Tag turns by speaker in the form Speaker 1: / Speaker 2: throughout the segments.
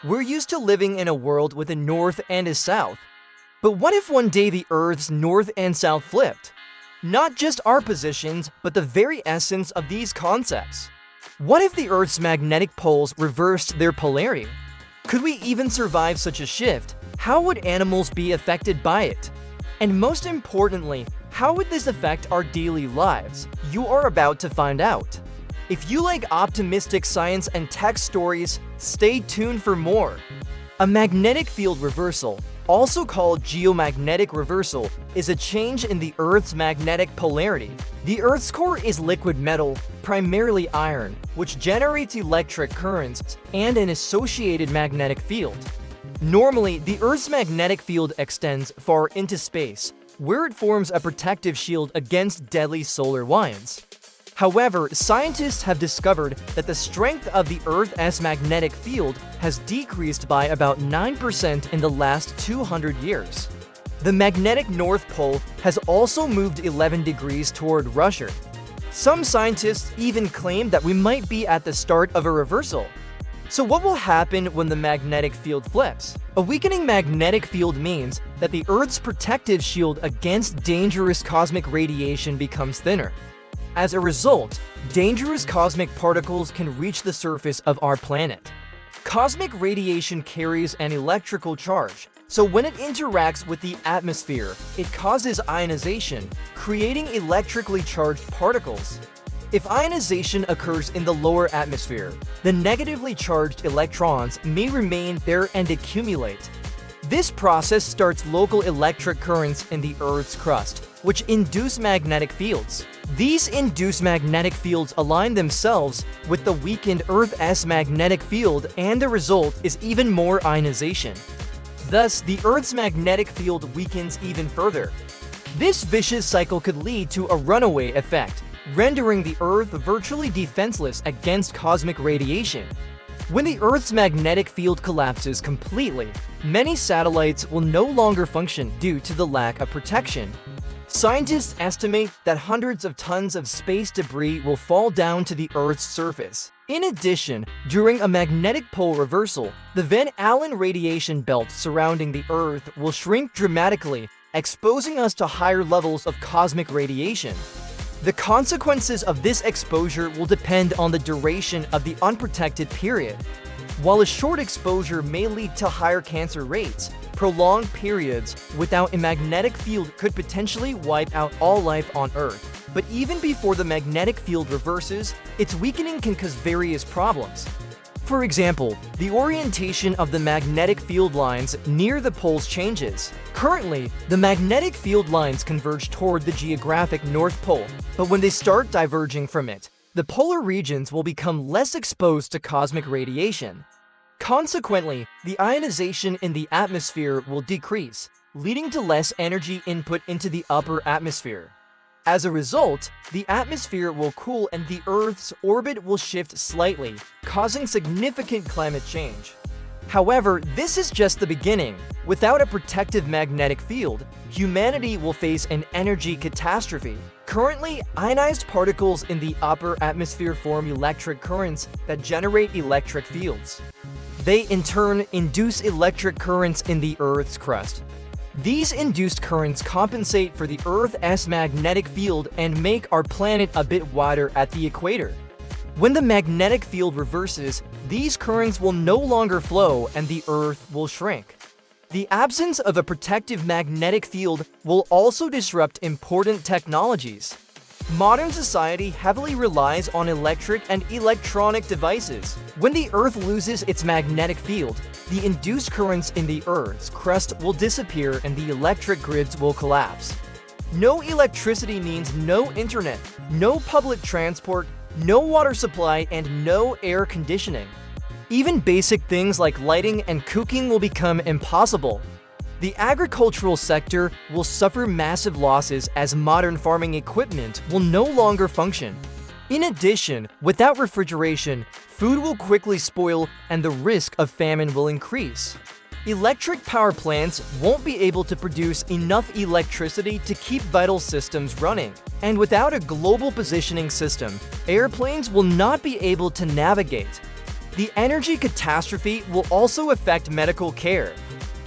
Speaker 1: We're used to living in a world with a north and a south. But what if one day the Earth's north and south flipped? Not just our positions, but the very essence of these concepts. What if the Earth's magnetic poles reversed their polarity? Could we even survive such a shift? How would animals be affected by it? And most importantly, how would this affect our daily lives? You are about to find out. If you like optimistic science and tech stories, stay tuned for more. A magnetic field reversal, also called geomagnetic reversal, is a change in the Earth's magnetic polarity. The Earth's core is liquid metal, primarily iron, which generates electric currents and an associated magnetic field. Normally, the Earth's magnetic field extends far into space, where it forms a protective shield against deadly solar winds. However, scientists have discovered that the strength of the Earth's magnetic field has decreased by about 9% in the last 200 years. The magnetic North Pole has also moved 11 degrees toward Russia. Some scientists even claim that we might be at the start of a reversal. So what will happen when the magnetic field flips? A weakening magnetic field means that the Earth's protective shield against dangerous cosmic radiation becomes thinner. As a result, dangerous cosmic particles can reach the surface of our planet. Cosmic radiation carries an electrical charge, so when it interacts with the atmosphere, it causes ionization, creating electrically charged particles. If ionization occurs in the lower atmosphere, the negatively charged electrons may remain there and accumulate. This process starts local electric currents in the Earth's crust, which induce magnetic fields. These induced magnetic fields align themselves with the weakened Earth's magnetic field, and the result is even more ionization. Thus, the Earth's magnetic field weakens even further. This vicious cycle could lead to a runaway effect, rendering the Earth virtually defenseless against cosmic radiation. When the Earth's magnetic field collapses completely, many satellites will no longer function due to the lack of protection. Scientists estimate that hundreds of tons of space debris will fall down to the Earth's surface. In addition, during a magnetic pole reversal, the Van Allen radiation belt surrounding the Earth will shrink dramatically, exposing us to higher levels of cosmic radiation. The consequences of this exposure will depend on the duration of the unprotected period. While a short exposure may lead to higher cancer rates, prolonged periods without a magnetic field could potentially wipe out all life on Earth. But even before the magnetic field reverses, its weakening can cause various problems. For example, the orientation of the magnetic field lines near the poles changes. Currently, the magnetic field lines converge toward the geographic North Pole, but when they start diverging from it, the polar regions will become less exposed to cosmic radiation. Consequently, the ionization in the atmosphere will decrease, leading to less energy input into the upper atmosphere. As a result, the atmosphere will cool and the Earth's orbit will shift slightly, causing significant climate change. However, this is just the beginning. Without a protective magnetic field, humanity will face an energy catastrophe. Currently, ionized particles in the upper atmosphere form electric currents that generate electric fields. They, in turn, induce electric currents in the Earth's crust. These induced currents compensate for the Earth's magnetic field and make our planet a bit wider at the equator. When the magnetic field reverses, these currents will no longer flow and the Earth will shrink. The absence of a protective magnetic field will also disrupt important technologies. Modern society heavily relies on electric and electronic devices. When the Earth loses its magnetic field, the induced currents in the Earth's crust will disappear and the electric grids will collapse. No electricity means no internet, no public transport, no water supply, and no air conditioning. Even basic things like lighting and cooking will become impossible. The agricultural sector will suffer massive losses as modern farming equipment will no longer function. In addition, without refrigeration, food will quickly spoil and the risk of famine will increase. Electric power plants won't be able to produce enough electricity to keep vital systems running. And without a global positioning system, airplanes will not be able to navigate. The energy catastrophe will also affect medical care.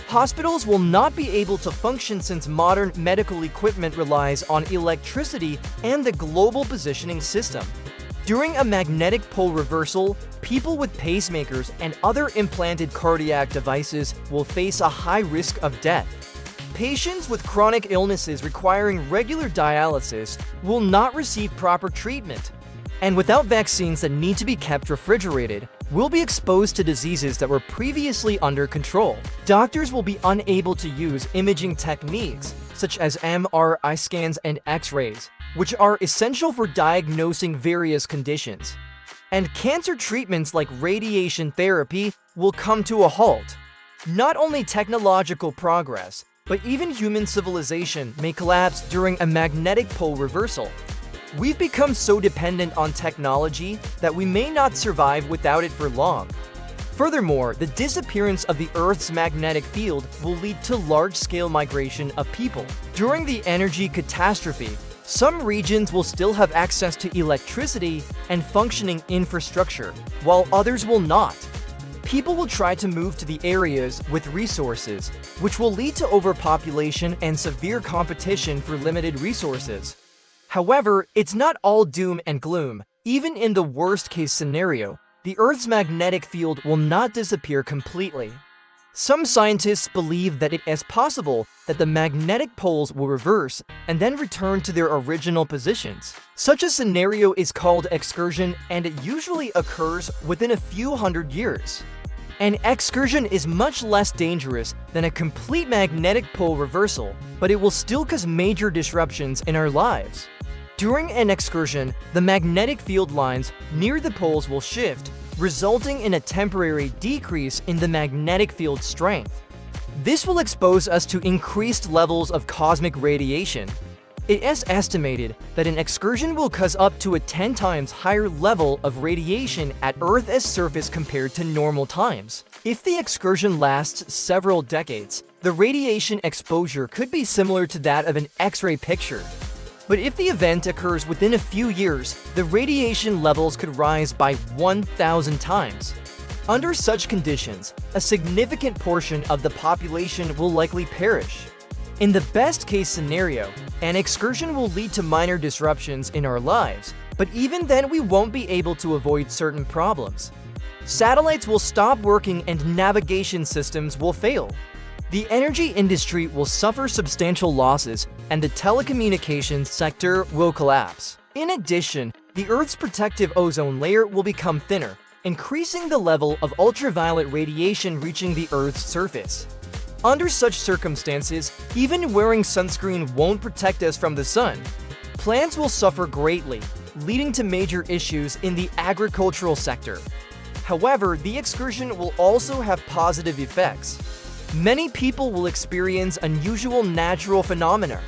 Speaker 1: Hospitals will not be able to function since modern medical equipment relies on electricity and the global positioning system. During a magnetic pole reversal, people with pacemakers and other implanted cardiac devices will face a high risk of death. Patients with chronic illnesses requiring regular dialysis will not receive proper treatment. And without vaccines that need to be kept refrigerated, will be exposed to diseases that were previously under control. Doctors will be unable to use imaging techniques such as MRI scans and X-rays, which are essential for diagnosing various conditions. And cancer treatments like radiation therapy will come to a halt. Not only technological progress, but even human civilization may collapse during a magnetic pole reversal. We've become so dependent on technology that we may not survive without it for long. Furthermore, the disappearance of the Earth's magnetic field will lead to large-scale migration of people. During the energy catastrophe, some regions will still have access to electricity and functioning infrastructure, while others will not. People will try to move to the areas with resources, which will lead to overpopulation and severe competition for limited resources. However, it's not all doom and gloom. Even in the worst-case scenario, the Earth's magnetic field will not disappear completely. Some scientists believe that it is possible that the magnetic poles will reverse and then return to their original positions. Such a scenario is called excursion, and it usually occurs within a few hundred years. An excursion is much less dangerous than a complete magnetic pole reversal, but it will still cause major disruptions in our lives. During an excursion, the magnetic field lines near the poles will shift, resulting in a temporary decrease in the magnetic field strength. This will expose us to increased levels of cosmic radiation. It is estimated that an excursion will cause up to a 10 times higher level of radiation at Earth's surface compared to normal times. If the excursion lasts several decades, the radiation exposure could be similar to that of an X-ray picture. But if the event occurs within a few years, the radiation levels could rise by 1,000 times. Under such conditions, a significant portion of the population will likely perish. In the best-case scenario, an excursion will lead to minor disruptions in our lives, but even then we won't be able to avoid certain problems. Satellites will stop working and navigation systems will fail. The energy industry will suffer substantial losses, and the telecommunications sector will collapse. In addition, the Earth's protective ozone layer will become thinner, increasing the level of ultraviolet radiation reaching the Earth's surface. Under such circumstances, even wearing sunscreen won't protect us from the sun. Plants will suffer greatly, leading to major issues in the agricultural sector. However, the excursion will also have positive effects. Many people will experience unusual natural phenomena.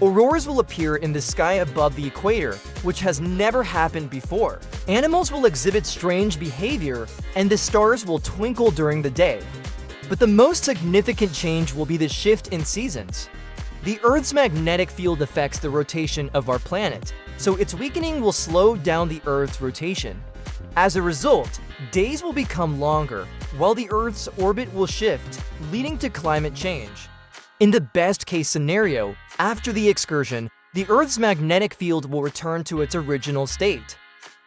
Speaker 1: Auroras will appear in the sky above the equator, which has never happened before. Animals will exhibit strange behavior, and the stars will twinkle during the day. But the most significant change will be the shift in seasons. The Earth's magnetic field affects the rotation of our planet, so its weakening will slow down the Earth's rotation. As a result, days will become longer, while the Earth's orbit will shift, leading to climate change. In the best-case scenario, after the excursion, the Earth's magnetic field will return to its original state.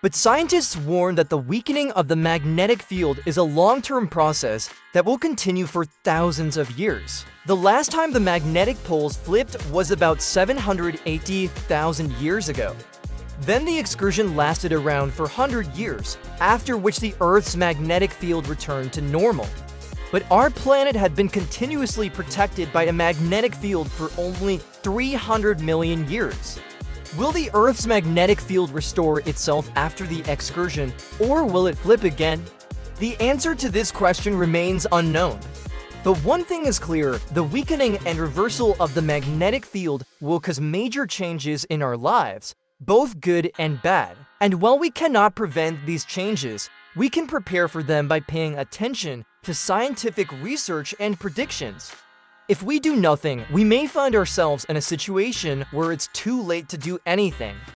Speaker 1: But scientists warn that the weakening of the magnetic field is a long-term process that will continue for thousands of years. The last time the magnetic poles flipped was about 780,000 years ago. Then the excursion lasted around 400 years, after which the Earth's magnetic field returned to normal. But our planet had been continuously protected by a magnetic field for only 300 million years. Will the Earth's magnetic field restore itself after the excursion, or will it flip again? The answer to this question remains unknown. But one thing is clear, the weakening and reversal of the magnetic field will cause major changes in our lives, both good and bad. And while we cannot prevent these changes, we can prepare for them by paying attention to scientific research and predictions. If we do nothing, we may find ourselves in a situation where it's too late to do anything.